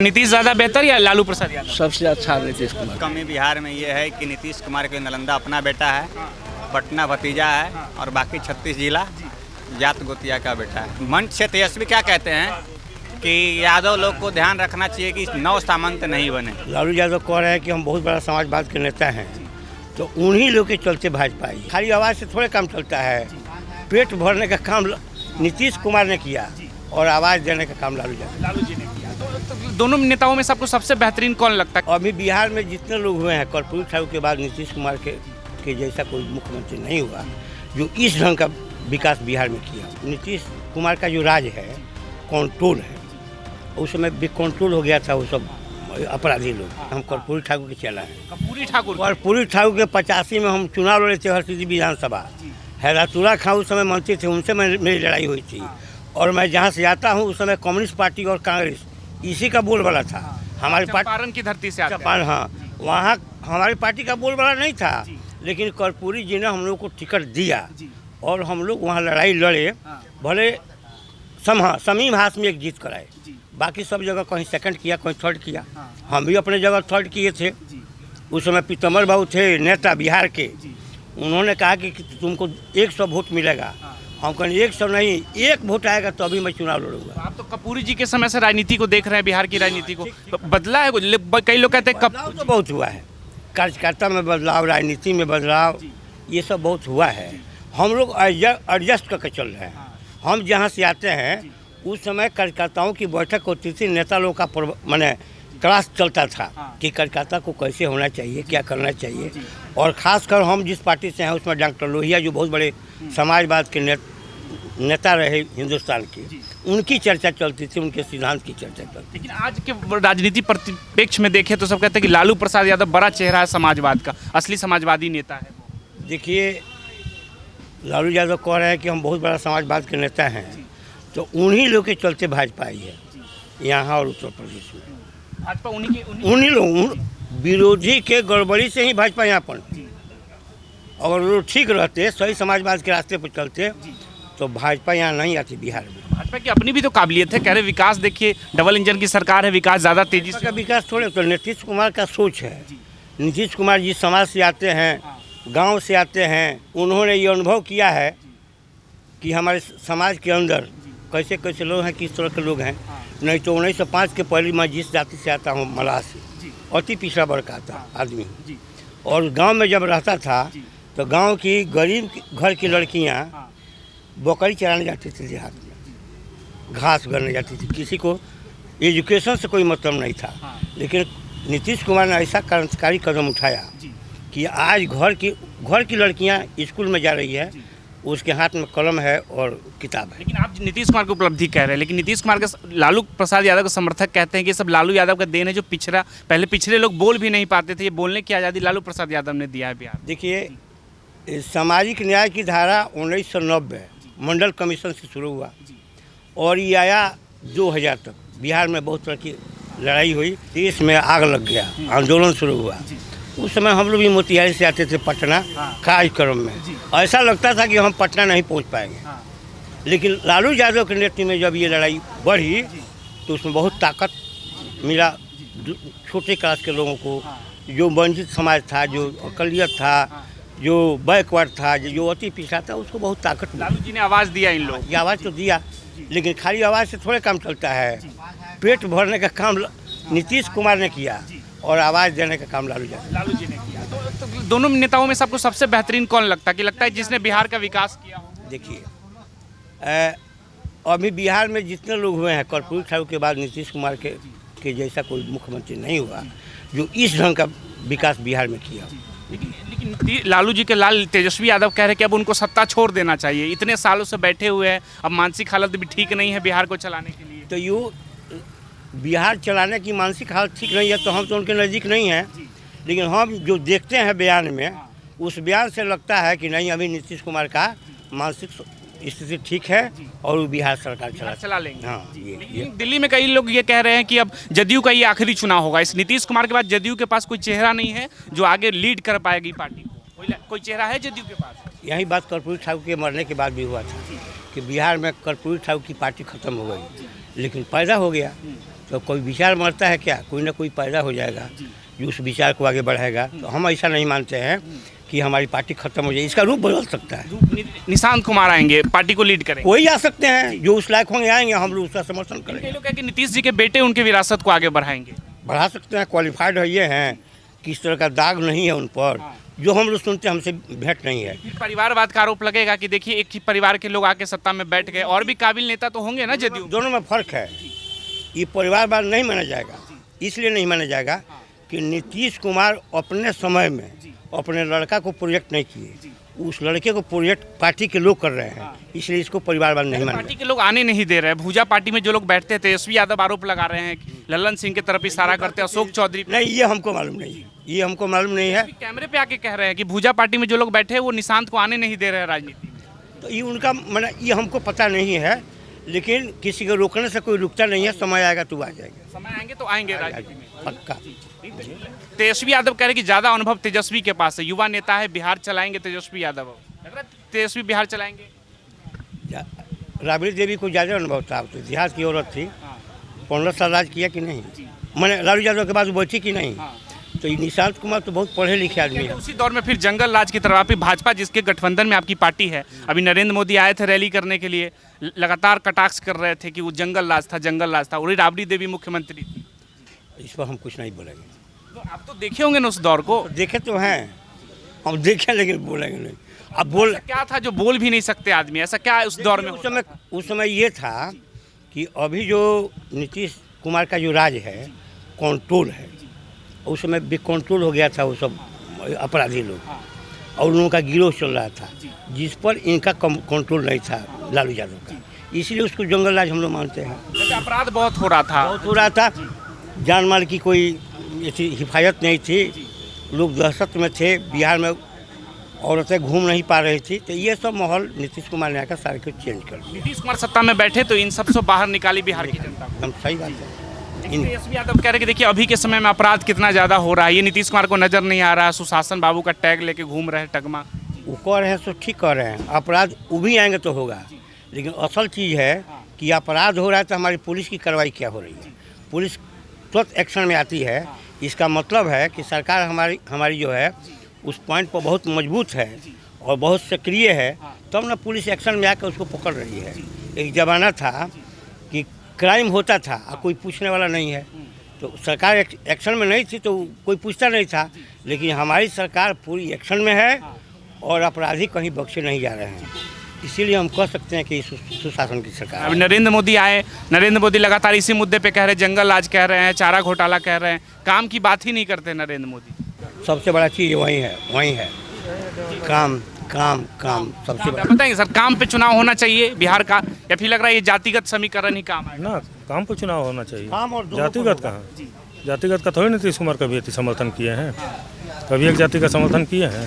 नीतीश ज्यादा बेहतर या लालू प्रसाद यादव? सबसे अच्छा नीतीश कुमार। कमी बिहार में ये है कि नीतीश कुमार के नालंदा अपना बेटा है, पटना भतीजा है और बाकी 36 जिला जात गोतिया का बेटा है। मंच से तेजस्वी क्या कहते हैं कि यादव लोग को ध्यान रखना चाहिए कि नौ सामंत नहीं बने। लालू यादव कह रहे हैं कि हम बहुत बड़ा समाजवाद के नेता हैं, तो उन्हीं लोग के चलते भाजपा आई। खाली आवाज़ से थोड़े काम चलता है। पेट भरने का काम नीतीश कुमार ने किया और आवाज़ देने का काम लालू जी ने किया। तो दोनों नेताओं में सबको सबसे बेहतरीन कौन लगता है? अभी बिहार में जितने लोग हुए हैं, कर्पूरी ठाकुर के बाद नीतीश कुमार के जैसा कोई मुख्यमंत्री नहीं हुआ जो इस ढंग का विकास बिहार में किया। नीतीश कुमार का जो राज है, कंट्रोल है, उस समय भी कंट्रोल हो गया था। वो सब अपराधी लोग। हम कर्पूरी ठाकुर के चला है। कर्पूरी ठाकुर के 85 में हम चुनाव लड़े थे हरसिद्धि विधानसभा। हैरातुल्ला खां उस समय मंत्री थे, उनसे मेरी लड़ाई हुई थी। और मैं जहाँ से आता हूँ उस समय कम्युनिस्ट पार्टी और कांग्रेस इसी का बोलबाला था। हमारी पार्टी की धरती से आते हैं। हाँ, वहाँ हमारी पार्टी का बोलबाला नहीं था, लेकिन कर्पूरी जी ने हम लोग को टिकट दिया और हम लोग वहाँ लड़ाई लड़े। भले समीम हाथ में एक जीत कराए, बाकी सब जगह कहीं सेकंड किया, कहीं थर्ड किया। हम भी अपने जगह थर्ड किए थे। उस समय पीतम्बर बाबू थे नेता बिहार के, उन्होंने कहा कि तुमको 100 वोट मिलेगा। हम कहें 100 नहीं, 1 वोट आएगा तो अभी मैं चुनाव लड़ूंगा। आप तो कर्पूरी जी के समय से राजनीति को देख रहे हैं, बिहार की राजनीति को बदला है। कई लोग कहते हैं बदलाव तो बहुत हुआ है, कार्यकर्ता में बदलाव, राजनीति में बदलाव, ये सब बहुत हुआ है। हम लोग एडजस्ट करके चल रहे हैं। हम जहाँ से आते हैं उस समय कार्यकर्ताओं की बैठक होती थी, नेता लोग का माने क्लास चलता था कि कार्यकर्ता को कैसे होना चाहिए, क्या करना चाहिए। और ख़ासकर हम जिस पार्टी से हैं उसमें डॉक्टर लोहिया जो बहुत बड़े समाजवाद के नेता रहे हिंदुस्तान के, उनकी चर्चा चलती थी, उनके सिद्धांत की चर्चा चलती थी। लेकिन आज के राजनीति परिप्रेक्ष्य में देखें तो सब कहते हैं कि लालू प्रसाद यादव बड़ा चेहरा है समाजवाद का, असली समाजवादी नेता है। देखिए, लालू यादव कह रहे हैं कि हम बहुत बड़ा समाजवाद के नेता हैं, तो उन्हीं लोग के चलते भाजपा आई है यहाँ और उत्तर प्रदेश में। भाजपा उन्हीं लोग, विरोधी के गड़बड़ी से ही भाजपा यहाँ पर। अगर वो ठीक रहते, सही समाजवाद के रास्ते पर चलते, तो भाजपा यहाँ नहीं आती बिहार में। भाजपा की अपनी भी तो काबिलियत है। कह रहे विकास देखिए, डबल इंजन की सरकार है, विकास ज़्यादा तेजी से। विकास थोड़े, तो नीतीश कुमार का सोच है। नीतीश कुमार जिस समाज से आते हैं, गांव से आते हैं, उन्होंने ये अनुभव किया है कि हमारे समाज के अंदर कैसे कैसे लोग हैं, किस तरह के लोग हैं। नहीं तो 1905 के पहले मैं जिस जाति से आता हूँ, मलाह से, अति पिछड़ा वर्ग का था आदमी। और गांव में जब रहता था तो गांव की गरीब घर की लड़कियां बकरी चराने जाती थी, देहात में घास करने जाती थी। किसी को एजुकेशन से कोई मतलब नहीं था, लेकिन नीतीश कुमार ने ऐसा क्रांतिकारी कदम उठाया कि आज घर की लड़कियां स्कूल में जा रही है, उसके हाथ में कलम है और किताब है। लेकिन आप नीतीश कुमार को उपलब्धि कह रहे हैं, लेकिन नीतीश कुमार के लालू प्रसाद यादव के समर्थक कहते हैं कि सब लालू यादव का देन है, जो पहले पिछड़े लोग बोल भी नहीं पाते थे, ये बोलने की आज़ादी लालू प्रसाद यादव ने दिया है बिहार। देखिए, सामाजिक न्याय की धारा 1990 मंडल कमीशन से शुरू हुआ और ये आया 2000 तक। बिहार में बहुत तरह की लड़ाई हुई, देश में आग लग गया, आंदोलन शुरू हुआ। उस समय हम लोग भी मोतिहारी से आते थे पटना कार्यक्रम में। ऐसा लगता था कि हम पटना नहीं पहुंच पाएंगे, लेकिन लालू यादव के नेतृत्व में जब ये लड़ाई बढ़ी तो उसमें बहुत ताकत मिला। छोटे क्लास के लोगों को, जो वंचित समाज था, जो अकलियत था, जो बैकवर्ड था, जो अति पिछड़ा था, उसको बहुत ताकत मिली। लालू जी ने आवाज़ दिया, इन लोग आवाज़ तो दिया, लेकिन खाली आवाज़ से थोड़े काम चलता है। पेट भरने का काम नीतीश कुमार ने किया और आवाज़ देने का काम लालू जी ने किया। तो दोनों नेताओं में सबको सबसे बेहतरीन कौन लगता है कि लगता है जिसने बिहार का विकास किया हो? देखिए, अभी बिहार में जितने लोग हुए हैं, कर्पूरी ठाकुर के बाद नीतीश कुमार के जैसा कोई मुख्यमंत्री नहीं हुआ जो इस ढंग का विकास बिहार में किया। लेकिन लालू जी के लाल तेजस्वी यादव कह रहे हैं कि अब उनको सत्ता छोड़ देना चाहिए, इतने सालों से बैठे हुए हैं, अब मानसिक हालत भी ठीक नहीं है बिहार को चलाने के लिए। तो यूँ बिहार चलाने की मानसिक हालत ठीक नहीं है तो हम तो उनके नज़दीक नहीं हैं, लेकिन हम जो देखते हैं बयान में, उस बयान से लगता है कि नहीं, अभी नीतीश कुमार का मानसिक स्थिति ठीक है और वो बिहार सरकार चला लेंगे। हाँ, ये दिल्ली में कई लोग ये कह रहे हैं कि अब जदयू का ये आखिरी चुनाव होगा। इस नीतीश कुमार के बाद जदयू के पास कोई चेहरा नहीं है जो आगे लीड कर पाएगी पार्टी को। कोई चेहरा है जदयू के पास? यही बात कर्पूरी ठाकुर के मरने के बाद भी हुआ था कि बिहार में कर्पूरी ठाकुर की पार्टी खत्म हो गई, लेकिन पैदा हो गया तो कोई विचार मरता है क्या, कोई ना कोई पैदा हो जाएगा जो उस विचार को आगे बढ़ाएगा। तो हम ऐसा नहीं मानते हैं कि हमारी पार्टी खत्म हो जाए, इसका रूप बदल सकता है। निशांत कुमार आएंगे, पार्टी को लीड करेंगे। वही आ सकते हैं जो उस लायक होंगे, आएंगे, हम लोग उसका समर्थन कई करेंगे। लोग कहें कि नीतीश जी के बेटे उनकी विरासत को आगे बढ़ाएंगे। बढ़ा सकते हैं, क्वालिफाइड है, ये हैं, किस तरह का दाग नहीं है उन पर, जो हम लोग सुनते हैं हमसे भेंट नहीं है। फिर परिवारवाद का आरोप लगेगा कि देखिए एक ही परिवार के लोग आके सत्ता में बैठ गए, और भी काबिल नेता तो होंगे ना जदयू। दोनों में फर्क है। ये परिवारवाद नहीं माना जाएगा, इसलिए नहीं माना जाएगा कि नीतीश कुमार अपने समय में अपने लड़का को प्रोजेक्ट नहीं किए, उस लड़के को प्रोजेक्ट पार्टी के लोग कर रहे हैं, इसलिए इसको परिवारवाद नहीं माना। पार्टी के लोग आने नहीं दे रहे हैं। भूजा पार्टी में जो लोग बैठते थे, तेजस्वी यादव आरोप लगा रहे हैं कि लल्लन सिंह की तरफ इशारा करते हैं, अशोक चौधरी। नहीं, ये हमको मालूम नहीं, ये हमको मालूम नहीं है। कैमरे पे आके कह रहे हैं कि भूजा पार्टी में जो लोग बैठे हैं वो निशांत को आने नहीं दे रहे हैं राजनीति में। तो ये उनका मैंने, ये हमको पता नहीं है, लेकिन किसी को रोकने से कोई रुकता नहीं है। समय आएगा तो आ जाएगा, समय आएंगे तो आएंगे राजनीति में पक्का। तेजस्वी यादव कह रहे कि ज्यादा अनुभव तेजस्वी के पास है, युवा नेता है, बिहार चलाएंगे तेजस्वी यादव। लग रहा है तेजस्वी बिहार चलाएंगे। राबड़ी देवी को ज़्यादा अनुभव था, तो देहात की औरत थी, 15 साल राज किया कि नहीं, मैंने लालू यादव के बाद बैठी कि नहीं। तो ये निशांत कुमार तो बहुत पढ़े लिखे आदमी है। उसी दौर में फिर जंगल राज की तरफ आप भाजपा जिसके गठबंधन में आपकी पार्टी है, अभी नरेंद्र मोदी आए थे रैली करने के लिए, लगातार कटाक्ष कर रहे थे कि वो जंगल राज था, जंगल राज था, और राबड़ी देवी मुख्यमंत्री थी। इस पर हम कुछ नहीं बोलेंगे। तो आप तो देखे होंगे ना उस दौर को। देखे तो हैं, हम देखे, लेकिन बोलेंगे नहीं। अब बोल क्या था जो बोल भी नहीं सकते आदमी, ऐसा क्या उस दौर में? उस समय ये था कि अभी जो नीतीश कुमार का जो राज है, कंट्रोल है, उस समय भी कंट्रोल हो गया था वो सब अपराधी लोग, और उन लोगों का गिरोह चल रहा था जिस पर इनका कंट्रोल नहीं था, लालू यादव का, इसलिए उसको जंगल राज हम लोग मानते हैं। अपराध बहुत हो रहा था, बहुत हो रहा था, जान माल की कोई ऐसी हिफाजत नहीं थी, लोग दहशत में थे, बिहार में औरतें घूम नहीं पा रही थी। तो ये सब माहौल नीतीश कुमार ने आकर सारे को चेंज कर दिया। नीतीश कुमार सत्ता में बैठे तो इन सबसे बाहर निकाली बिहार की जनता को। एकदम सही बात है। तेजस्वी यादव कह रहे हैं कि देखिए अभी के समय में अपराध कितना ज़्यादा हो रहा है, ये नीतीश कुमार को नजर नहीं आ रहा है, सुशासन बाबू का टैग लेके घूम रहे हैं, टगमा। वो कह रहे हैं तो ठीक कह रहे हैं, अपराध वो भी आएंगे तो होगा, लेकिन असल चीज़ है कि अपराध हो रहा है तो हमारी पुलिस की कार्रवाई क्या हो रही है। पुलिस तुरंत एक्शन में आती है, इसका मतलब है कि सरकार हमारी जो है उस पॉइंट पर बहुत मजबूत है और बहुत सक्रिय है, तब ना पुलिस एक्शन में आकर उसको पकड़ रही है। एक ज़माना था कि क्राइम होता था और कोई पूछने वाला नहीं है, तो सरकार एक्शन में नहीं थी तो कोई पूछता नहीं था, लेकिन हमारी सरकार पूरी एक्शन में है और अपराधी कहीं बख्शे नहीं जा रहे हैं, इसीलिए हम कह सकते हैं कि सुशासन की सरकार। अभी नरेंद्र मोदी आए, नरेंद्र मोदी लगातार इसी मुद्दे पे कह रहे हैं, जंगल राज कह रहे हैं, चारा घोटाला कह रहे हैं, काम की बात ही नहीं करते नरेंद्र मोदी। सबसे बड़ा चीज़ वही है काम काम काम सबसे बड़ा। बताएंगे सर, काम पे चुनाव होना चाहिए बिहार का, या फिर लग रहा है ये जातिगत समीकरण ही काम है? ना, काम पर चुनाव होना चाहिए, काम और जातिगत कहाँ, जातिगत का थोड़ी नीतीश कुमार कभी समर्थन किए हैं, कभी एक जाति का समर्थन किए हैं?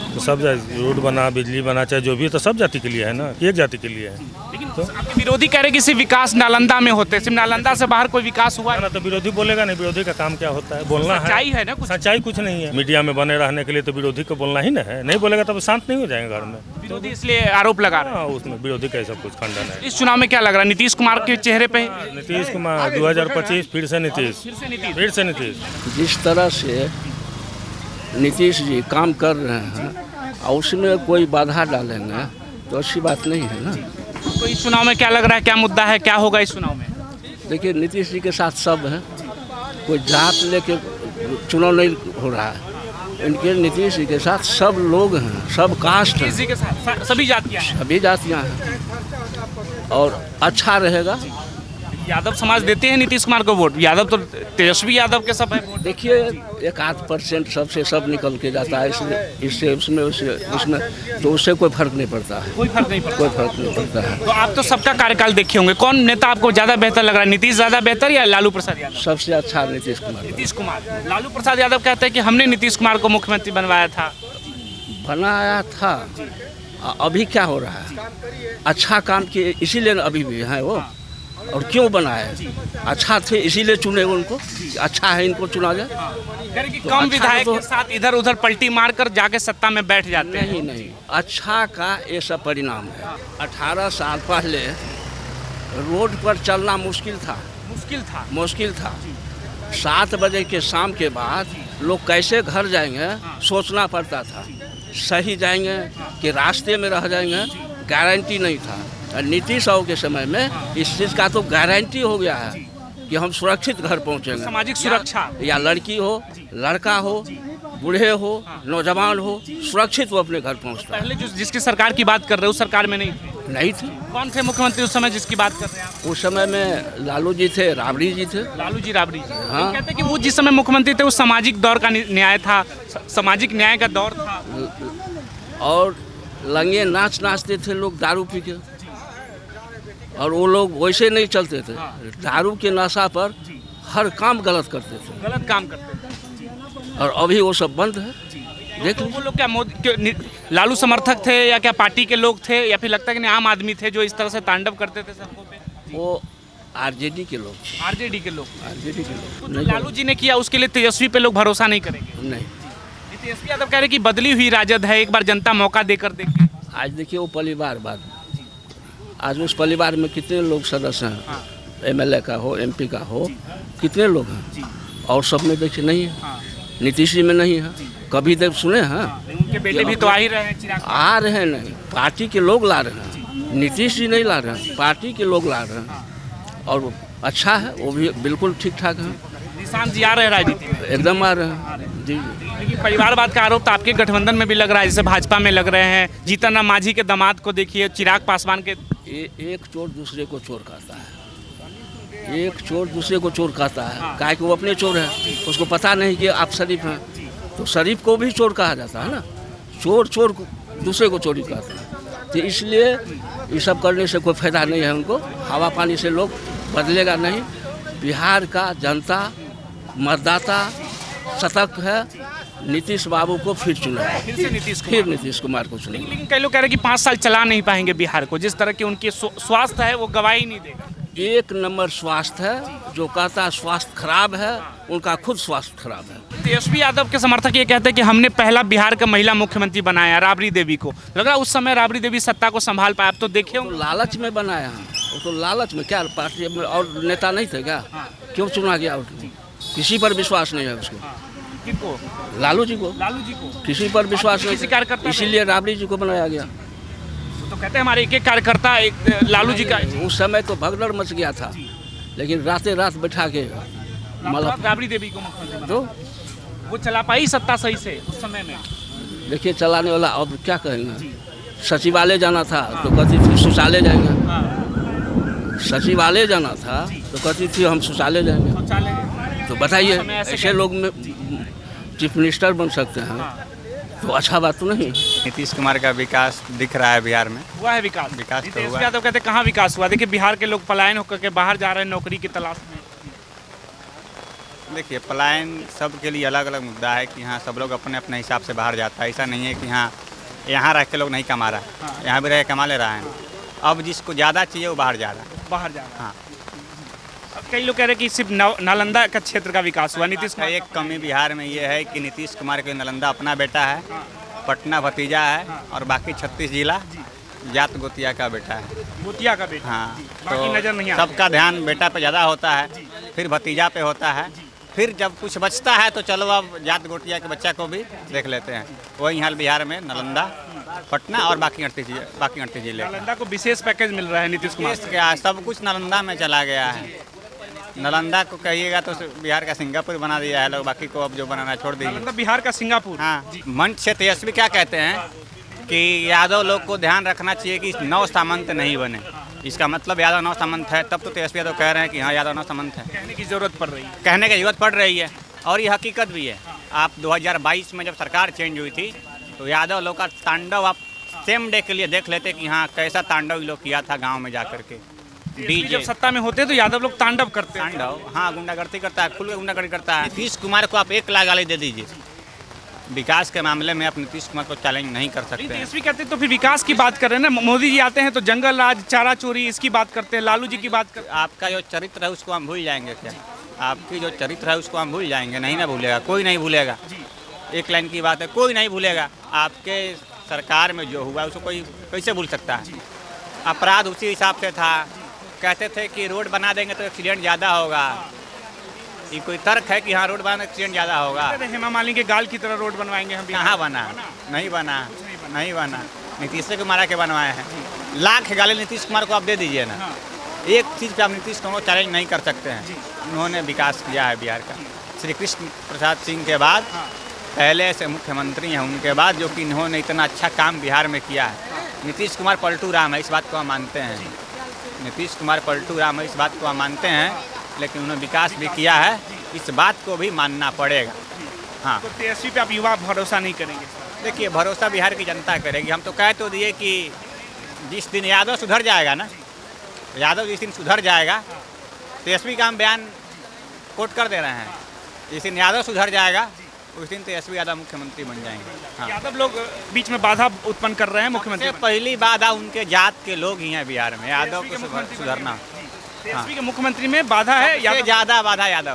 तो सब रोड बना, बिजली बना, चाहे जो भी है, तो सब जाति के लिए है ना, एक जाति के लिए है। लेकिन आपके विरोधी कह रहे कि सिर्फ विकास नालंदा में होते, सिर्फ नालंदा से बाहर कोई विकास हुआ ना, तो विरोधी बोलेगा नहीं, विरोधी का काम क्या होता है, बोलना है। सच्चाई है ना कुछ? सच्चाई कुछ नहीं है, मीडिया में बने रहने के लिए तो विरोधी को बोलना ही ना है, नहीं बोलेगा तब शांत नहीं हो जाएंगे घर में। विरोधी इसलिए आरोप लगा रहे हैं। उसमें विरोधी का सब कुछ खंडन है। इस चुनाव में क्या लग रहा है, नीतीश कुमार के चेहरे पे? नीतीश कुमार 2025 फिर से नीतीश। जिस तरह से नीतीश जी काम कर रहे हैं और उसमें कोई बाधा डालेंगे तो अच्छी बात नहीं है ना। तो इस चुनाव में क्या लग रहा है, क्या मुद्दा है, क्या होगा इस चुनाव में? देखिए, नीतीश जी के साथ सब है, कोई जात लेके चुनाव नहीं हो रहा है, इनके नीतीश जी के साथ सब लोग हैं, सब कास्ट हैं, नीतीश जी के साथ सभी जातियां हैं, सभी जातियाँ हैं और अच्छा रहेगा। यादव समाज देते हैं नीतीश कुमार को वोट, यादव तो तेजस्वी यादव के सब है वोट। देखिए 1-8% सबसे सब निकल के जाता है, इससे उसमें तो उससे कोई फर्क नहीं पड़ता है, कोई फर्क नहीं पड़ता है। तो आप तो सबका कार्यकाल देखे होंगे, कौन नेता आपको ज़्यादा बेहतर लग रहा है, नीतीश ज़्यादा बेहतर या लालू प्रसाद यादव? सबसे अच्छा नीतीश कुमार। नीतीश कुमार। लालू प्रसाद यादव कहते हैं कि हमने नीतीश कुमार को मुख्यमंत्री बनवाया था। अभी क्या हो रहा है, अच्छा काम किए इसीलिए अभी भी हैं वो, और क्यों बनाए, अच्छा थे इसीलिए चुने उनको, अच्छा है इनको चुना जाए। तो कम विधायक के साथ इधर उधर पलटी मारकर जाके सत्ता में बैठ जाते हैं। नहीं, अच्छा का ये सब परिणाम है। 18 साल पहले रोड पर चलना मुश्किल था, मुश्किल था। 7 बजे के शाम के बाद लोग कैसे घर जाएंगे सोचना पड़ता था। सही जाएंगे कि रास्ते में रह जाएंगे, गारंटी नहीं था। और नीतीश राव के समय में इस चीज़ का तो गारंटी हो गया है कि हम सुरक्षित घर पहुंचेंगे। सामाजिक सुरक्षा या लड़की हो, लड़का हो, बूढ़े हो, नौजवान हो, सुरक्षित वो अपने घर पहुंचता है। पहले जो जिसकी सरकार की बात कर रहे हो उस सरकार में नहीं थी। कौन थे मुख्यमंत्री उस समय जिसकी बात कर रहे हैं आप? उस समय में लालू जी थे, राबड़ी जी थे। लालू जी, राबड़ी जी। हाँ। कहते हैं कि वो जिस समय मुख्यमंत्री थे वो सामाजिक दौर का न्याय था, सामाजिक न्याय का दौर था। और लंगे नाचते थे लोग दारू पी के, और वो लोग वैसे नहीं चलते थे। दारू के नशा पर हर काम गलत करते थे, गलत काम करते थे। और अभी वो सब बंद है। देख तो वो लोग क्या लालू समर्थक थे या क्या पार्टी के लोग थे, या फिर लगता है कि नहीं आम आदमी थे जो इस तरह से तांडव करते थे सड़कों पे? वो आरजेडी के लोग, आरजेडी के लोग। आरजेडी के लोग तो लालू जी ने किया उसके लिए तेजस्वी पे लोग भरोसा नहीं करेंगे। नहीं। तेजस्वी यादव कह रहे कि बदली हुई राजद है, एक बार जनता मौका देकर देखे। आज देखिए वो परिवार बाद, आज उस परिवार में कितने लोग सदस्य हैं, एमएलए का हो, एमपी का हो, कितने लोग हैं, और सब में देखिए नहीं है। नीतीश जी में नहीं है। कभी देख सुने हैं? उनके बेटे भी तो आ ही रहे हैं, चिराग आ रहे नहीं, पार्टी के लोग ला रहे हैं। नीतीश जी नहीं ला रहे हैं, पार्टी के लोग ला रहे हैं। और अच्छा है, वो भी बिल्कुल ठीक ठाक है। निशान जी आ रहे हैं राजनीति में, एकदम आ रहे हैं जी। लेकिन परिवारवाद का आरोप तो आपके गठबंधन में भी लग रहा है, जैसे भाजपा में लग रहे हैं। जीतन राम मांझी के दामाद को देखिए, चिराग पासवान के। एक चोर दूसरे को चोर कहता है, एक चोर दूसरे को चोर कहता है। काहे कि वो अपने चोर है, उसको पता नहीं कि आप शरीफ हैं, तो शरीफ को भी चोर कहा जाता है ना। चोर दूसरे को चोरी कहता है। तो इसलिए ये सब करने से कोई फायदा नहीं है उनको। हवा पानी से लोग बदलेगा नहीं। बिहार का जनता मतदाता सतर्क है। नीतीश बाबू को फिर चुना, फिर नीतीश कुमार को चुना। लेकिन कई लोग कह रहे हैं कि 5 साल चला नहीं पाएंगे बिहार को, जिस तरह के उनके स्वास्थ्य है वो गवाही नहीं देगा। 1 नंबर स्वास्थ्य है। जो कहता है स्वास्थ्य खराब है, उनका खुद स्वास्थ्य खराब है। तेजस्वी यादव के समर्थक ये कहते हैं कि हमने पहला बिहार का महिला मुख्यमंत्री बनाया राबड़ी देवी को। लग रहा है उस समय राबड़ी देवी सत्ता को संभाल पाए। अब तो देखे तो लालच में बनाया है वो, तो लालच में। क्या पार्टी में और नेता नहीं थे क्या? क्यों चुना गया उसको? किसी पर विश्वास नहीं है उसको। किसको? लालू जी को। लालू जी को किसी पर विश्वास किसी कार्यकर्ता नहीं, इसीलिए राबड़ी जी को बनाया गया। तो कहते हैं हमारे एक कार्यकर्ता एक लालू जी का। उस समय तो भगदड़ मच गया था, लेकिन रातें रात बैठा के मतलब राबड़ी देवी को मुख्यमंत्री तो वो चला पाई सत्ता सही से उस समय में। देखिए चलाने वाला अब क्या कहेंगे। सचिवालय जाना था तो कहती थी शौचालय जाएंगे, सचिवालय जाना था तो कहती थी हम शौचालय जाएंगे। तो बताइए ऐसे लोग में चीफ मिनिस्टर बन सकते हैं तो अच्छा बात तो नहीं। नीतीश कुमार का विकास दिख रहा है बिहार में। हुआ है विकास तो हुआ। तेजस्वी यादव कहते कहाँ विकास हुआ? देखिए बिहार के लोग पलायन होकर के बाहर जा रहे हैं नौकरी की तलाश में। देखिए पलायन सबके लिए अलग अलग मुद्दा है कि हाँ सब लोग अपने अपने हिसाब से बाहर जाता है। ऐसा नहीं है कि हाँ यहाँ रह के लोग नहीं कमा रहा है, यहाँ भी रह के कमा ले रहा है। अब जिसको ज़्यादा चाहिए वो बाहर जा रहा है। बाहर जा रहा है। हाँ। अब कई लोग कह रहे हैं कि सिर्फ नालंदा का क्षेत्र का विकास हुआ। नीतीश कुमार एक कमी बिहार में ये है कि नीतीश कुमार के नालंदा अपना बेटा है, पटना भतीजा है, और बाकी 36 जिला जात गोतिया का बेटा है। गोतिया का बेटा। हाँ, बाकी नजर नहीं आता। सबका ध्यान बेटा पे ज़्यादा होता है, फिर भतीजा पे होता है, फिर जब कुछ बचता है तो चलो अब जात गोतिया के बच्चा को भी देख लेते हैं। वही हाल बिहार में नालंदा, पटना और बाकी 38 जिले। नालंदा को विशेष पैकेज मिल रहा है नीतीश कुमार से। क्या सब कुछ नालंदा में चला गया है। नालंदा को कहिएगा तो बिहार का सिंगापुर बना दिया है लोग, बाकी को अब जो बनाना छोड़ दीजिए। नालंदा बिहार का सिंगापुर। हाँ। मंच से तेजस्वी क्या कहते हैं कि यादव लोग को ध्यान रखना चाहिए कि 9 सामंत नहीं बने। इसका मतलब यादव 9 सामंत है, तब तो तेजस्वी यादव कह रहे हैं कि हाँ यादव 9 सामंत है। कहने की जरूरत पड़ रही है। कहने की जरूरत पड़ रही है और ये हकीकत भी है। आप 2022 में जब सरकार चेंज हुई थी तो यादव लोग का तांडव आप सेम डे के लिए देख लेते कि हाँ कैसा तांडव लोग किया था गाँव में जा करके। डीजे जब सत्ता में होते तो यादव लोग तांडव करते हैं। तांडव, हाँ, गुंडागर्दी करता है, खुल के गुंडागर्दी करता है। नीतीश कुमार को आप 1 लाख गाली दे दीजिए, विकास के मामले में आप नीतीश कुमार को चैलेंज नहीं कर सकते। तेजस्वी कहते तो फिर विकास की बात कर रहे हैं ना। मोदी जी आते हैं तो जंगल राज, चारा चोरी, इसकी बात करते हैं। लालू जी की बात करते हैं। आपका जो चरित्र है उसको हम भूल जाएंगे क्या? आपकी जो चरित्र है उसको हम भूल जाएंगे? नहीं ना भूलेगा, कोई नहीं भूलेगा। एक लाइन की बात है, कोई नहीं भूलेगा। आपके सरकार में जो हुआ उसको कोई कैसे भूल सकता है? अपराध उसी हिसाब से था, कहते थे कि रोड बना देंगे तो एक्सीडेंट ज़्यादा होगा। ये कोई तर्क है कि हाँ रोड बनाने एक्सीडेंट ज़्यादा होगा? हेमा मालिनी के गाल की तरह रोड बनवाएंगे हम बिहार कहाँ बना? नहीं बना, नहीं बना। नीतीश कुमार के बनवाए हैं। लाख गाली नीतीश कुमार को आप दे दीजिए ना, एक चीज़ पे आप नीतीश कुमार को चैलेंज नहीं कर सकते हैं। उन्होंने विकास किया है बिहार का। श्री कृष्ण प्रसाद सिंह के बाद पहले से मुख्यमंत्री हैं, उनके बाद जो कि इन्होंने इतना अच्छा काम बिहार में किया है। नीतीश कुमार पलटू राम है, इस बात को हम मानते हैं। नीतीश कुमार पलटू राम है, इस बात को हम मानते हैं, लेकिन उन्होंने विकास भी किया है, इस बात को भी मानना पड़ेगा। हाँ, तो तेजस्वी पे आप युवा भरोसा नहीं करेंगे? देखिए भरोसा बिहार की जनता करेगी। हम तो कह तो दिए कि जिस दिन यादव सुधर जाएगा ना, यादव जिस दिन सुधर जाएगा, तेजस्वी का हम बयान कोट कर दे रहे हैं, जिस दिन यादव सुधर जाएगा उस दिन तेजस्वी यादव मुख्यमंत्री बन जाएंगे। हाँ। यादव लोग बीच में बाधा उत्पन्न कर रहे हैं मुख्यमंत्री सबसे पहली बाधा उनके जात के लोग ही हैं बिहार में, यादव को सुधरना। तेजस्वी के मुख्यमंत्री में बाधा है सबसे ज़्यादा बाधा यादव